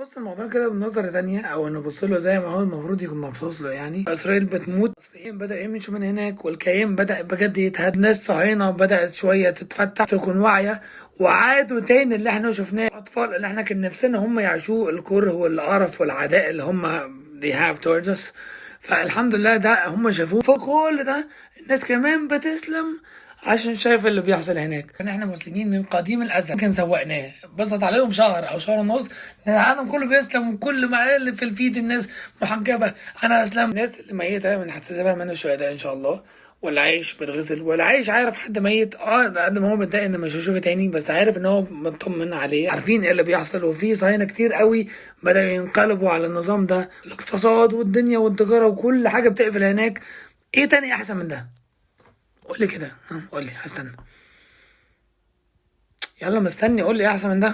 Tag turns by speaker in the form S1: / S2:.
S1: نبص الموضوع كده بنظرة تانية او نبص له زي ما هو المفروض يكون مبسوط له. يعني اسرائيل بتموت، المصريين بدأ يمشوا من هناك، والكيان بدأ بجد يتهد، ناس صهاينة بدأت شوية تتفتح تكون واعية، وعادوا تاني اللي احنا شفناه. الاطفال اللي احنا كان نفسنا هم يعيشوه، الكره والقرف والعداء اللي هم they have towards us، فالحمد لله ده هم شافوه. فكل ده الناس كمان بتسلم عشان شايف اللي بيحصل هناك. كان احنا مسلمين من قديم الازل، كان سوقناه بسط عليهم شهر او شهر ونص، العالم كله بيسلم، وكل ما اللي في الفيد الناس محجبه انا اسلم. الناس اللي ميته من هتحتسبها من الشهداء ان شاء الله، ولا عايش بيتغسل، ولا عايش عارف حد ميت قد ما هو متضايق ان مش هيشوفه تاني، بس عارف ان هو مطمن عليه، عارفين ايه اللي بيحصل. وفي صهاينه كتير قوي بدأوا ينقلبوا على النظام ده، الاقتصاد والدنيا والتجاره وكل حاجه بتقفل هناك. ايه تاني احسن من ده؟ قول لي كده، قول لي، هستنى. يلا مستني، قول لي ايه احسن من ده.